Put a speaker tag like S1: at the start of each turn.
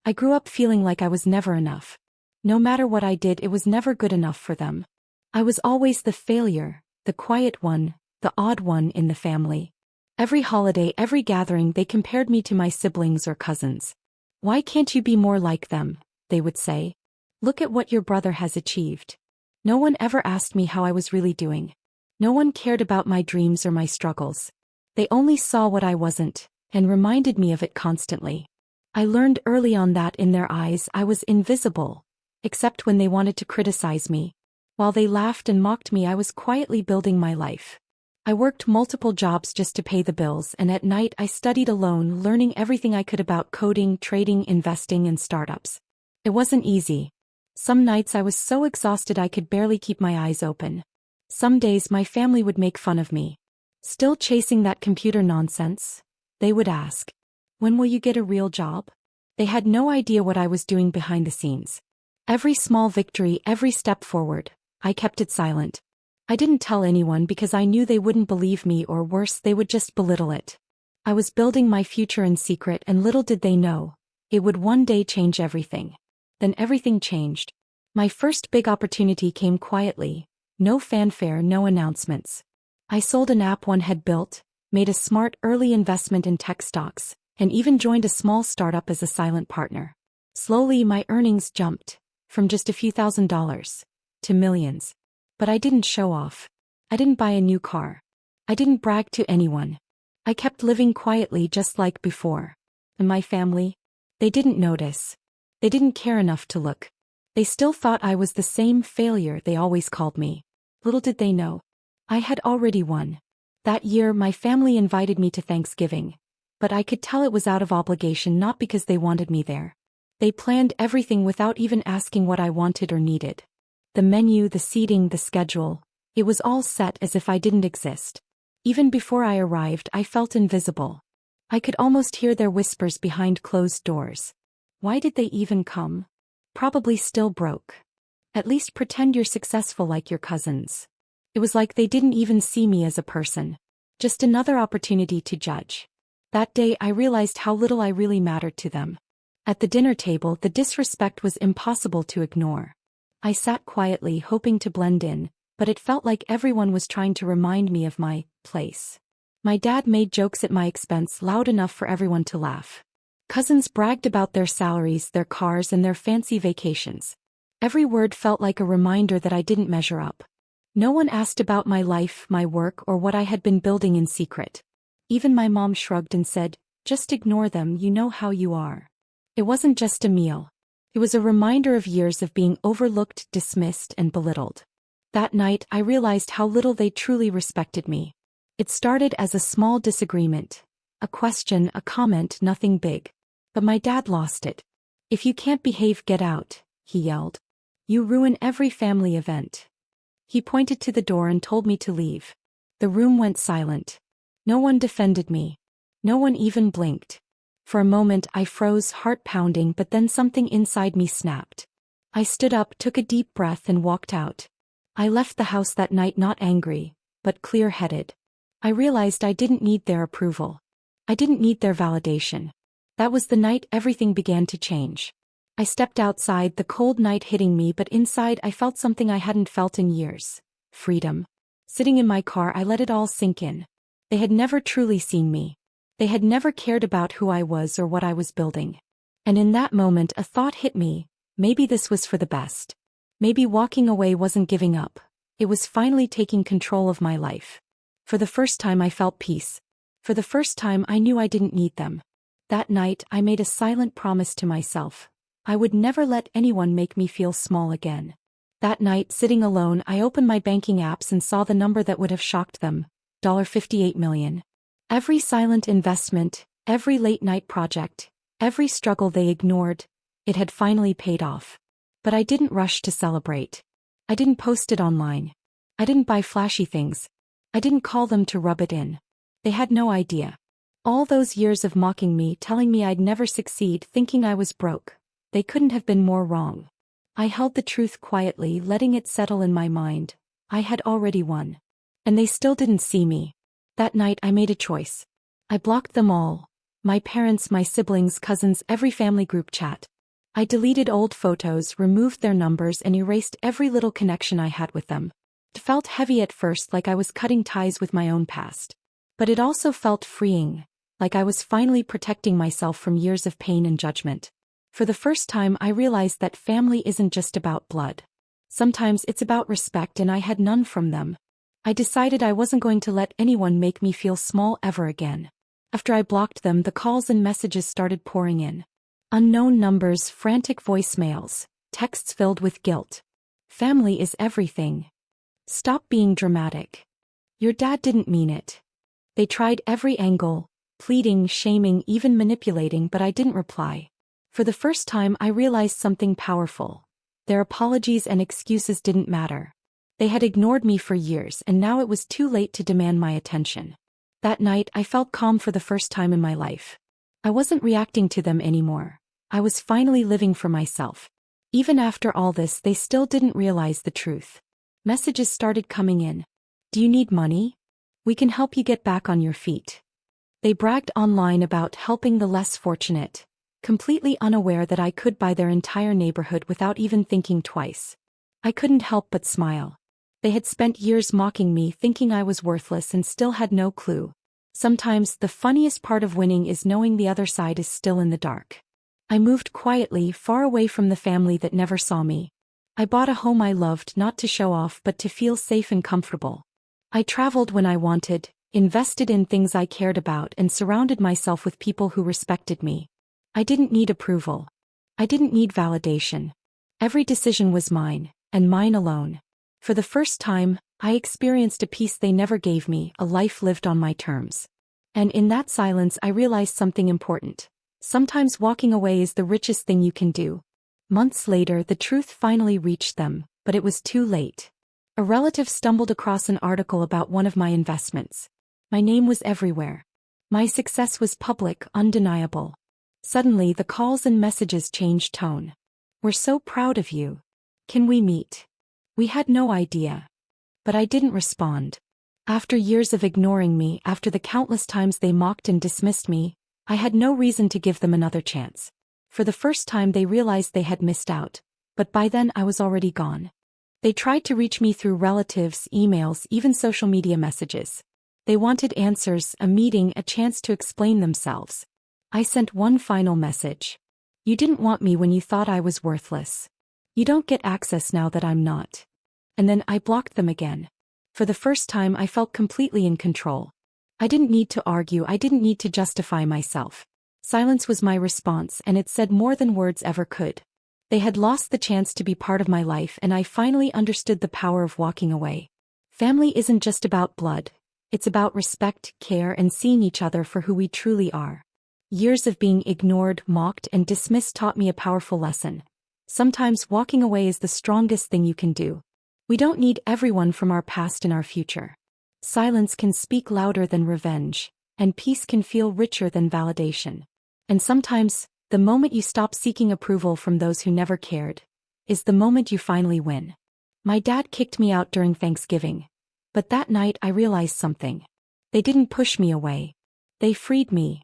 S1: I grew up feeling like I was never enough. No matter what I did, it was never good enough for them. I was always the failure, the quiet one, the odd one in the family. Every holiday, every gathering, they compared me to my siblings or cousins. "Why can't you be more like them?" they would say. "Look at what your brother has achieved." No one ever asked me how I was really doing. No one cared about my dreams or my struggles. They only saw what I wasn't, and reminded me of it constantly. I learned early on that in their eyes I was invisible, except when they wanted to criticize me. While they laughed and mocked me, I was quietly building my life. I worked multiple jobs just to pay the bills, and at night I studied alone, learning everything I could about coding, trading, investing, and startups. It wasn't easy. Some nights I was so exhausted I could barely keep my eyes open. Some days my family would make fun of me. "Still chasing that computer nonsense?" they would ask. "When will you get a real job?" They had no idea what I was doing behind the scenes. Every small victory, every step forward, I kept it silent. I didn't tell anyone because I knew they wouldn't believe me, or worse, they would just belittle it. I was building my future in secret, and little did they know, it would one day change everything. Then everything changed. My first big opportunity came quietly. No fanfare, no announcements. I sold an app one had built, made a smart early investment in tech stocks, and even joined a small startup as a silent partner. Slowly my earnings jumped, from just a few $1,000s to millions. But I didn't show off. I didn't buy a new car. I didn't brag to anyone. I kept living quietly just like before. And my family? They didn't notice. They didn't care enough to look. They still thought I was the same failure they always called me. Little did they know, I had already won. That year my family invited me to Thanksgiving. But I could tell it was out of obligation, not because they wanted me there. They planned everything without even asking what I wanted or needed. The menu, the seating, the schedule, it was all set as if I didn't exist. Even before I arrived, I felt invisible. I could almost hear their whispers behind closed doors. Why did they even come? Probably still broke. At least pretend you're successful like your cousins. It was like they didn't even see me as a person. Just another opportunity to judge. That day I realized how little I really mattered to them. At the dinner table, the disrespect was impossible to ignore. I sat quietly, hoping to blend in, but it felt like everyone was trying to remind me of my place. My dad made jokes at my expense loud enough for everyone to laugh. Cousins bragged about their salaries, their cars, and their fancy vacations. Every word felt like a reminder that I didn't measure up. No one asked about my life, my work, or what I had been building in secret. Even my mom shrugged and said, "Just ignore them, you know how you are." It wasn't just a meal. It was a reminder of years of being overlooked, dismissed, and belittled. That night I realized how little they truly respected me. It started as a small disagreement. A question, a comment, nothing big. But my dad lost it. "If you can't behave, get out," he yelled. "You ruin every family event." He pointed to the door and told me to leave. The room went silent. No one defended me. No one even blinked. For a moment I froze, heart pounding, but then something inside me snapped. I stood up, took a deep breath, and walked out. I left the house that night not angry, but clear-headed. I realized I didn't need their approval. I didn't need their validation. That was the night everything began to change. I stepped outside, the cold night hitting me, but inside I felt something I hadn't felt in years. Freedom. Sitting in my car, I let it all sink in. They had never truly seen me. They had never cared about who I was or what I was building. And in that moment a thought hit me. Maybe this was for the best. Maybe walking away wasn't giving up. It was finally taking control of my life. For the first time I felt peace. For the first time I knew I didn't need them. That night I made a silent promise to myself. I would never let anyone make me feel small again. That night, sitting alone, I opened my banking apps and saw the number that would have shocked them. $58 million. Every silent investment, every late-night project, every struggle they ignored, it had finally paid off. But I didn't rush to celebrate. I didn't post it online. I didn't buy flashy things. I didn't call them to rub it in. They had no idea. All those years of mocking me, telling me I'd never succeed, thinking I was broke, they couldn't have been more wrong. I held the truth quietly, letting it settle in my mind. I had already won. And they still didn't see me. That night I made a choice. I blocked them all. My parents, my siblings, cousins, every family group chat. I deleted old photos, removed their numbers, and erased every little connection I had with them. It felt heavy at first, like I was cutting ties with my own past. But it also felt freeing, like I was finally protecting myself from years of pain and judgment. For the first time, I realized that family isn't just about blood. Sometimes it's about respect, and I had none from them. I decided I wasn't going to let anyone make me feel small ever again. After I blocked them, the calls and messages started pouring in. Unknown numbers, frantic voicemails, texts filled with guilt. Family is everything. Stop being dramatic. Your dad didn't mean it. They tried every angle, pleading, shaming, even manipulating, but I didn't reply. For the first time, I realized something powerful. Their apologies and excuses didn't matter. They had ignored me for years, and now it was too late to demand my attention. That night, I felt calm for the first time in my life. I wasn't reacting to them anymore. I was finally living for myself. Even after all this, they still didn't realize the truth. Messages started coming in. Do you need money? We can help you get back on your feet. They bragged online about helping the less fortunate, completely unaware that I could buy their entire neighborhood without even thinking twice. I couldn't help but smile. They had spent years mocking me, thinking I was worthless, and still had no clue. Sometimes the funniest part of winning is knowing the other side is still in the dark. I moved quietly, far away from the family that never saw me. I bought a home I loved, not to show off but to feel safe and comfortable. I traveled when I wanted, invested in things I cared about, and surrounded myself with people who respected me. I didn't need approval. I didn't need validation. Every decision was mine, and mine alone. For the first time, I experienced a peace they never gave me, a life lived on my terms. And in that silence, I realized something important. Sometimes walking away is the richest thing you can do. Months later, the truth finally reached them, but it was too late. A relative stumbled across an article about one of my investments. My name was everywhere. My success was public, undeniable. Suddenly, the calls and messages changed tone. We're so proud of you. Can we meet? We had no idea. But I didn't respond. After years of ignoring me, after the countless times they mocked and dismissed me, I had no reason to give them another chance. For the first time, they realized they had missed out, but by then I was already gone. They tried to reach me through relatives, emails, even social media messages. They wanted answers, a meeting, a chance to explain themselves. I sent one final message. You didn't want me when you thought I was worthless. You don't get access now that I'm not. And then I blocked them again. For the first time, I felt completely in control. I didn't need to argue, I didn't need to justify myself. Silence was my response, and it said more than words ever could. They had lost the chance to be part of my life, and I finally understood the power of walking away. Family isn't just about blood. It's about respect, care, and seeing each other for who we truly are. Years of being ignored, mocked, and dismissed taught me a powerful lesson. Sometimes walking away is the strongest thing you can do. We don't need everyone from our past in our future. Silence can speak louder than revenge, and peace can feel richer than validation. And sometimes, the moment you stop seeking approval from those who never cared, is the moment you finally win. My dad kicked me out during Thanksgiving. But that night I realized something. They didn't push me away. They freed me.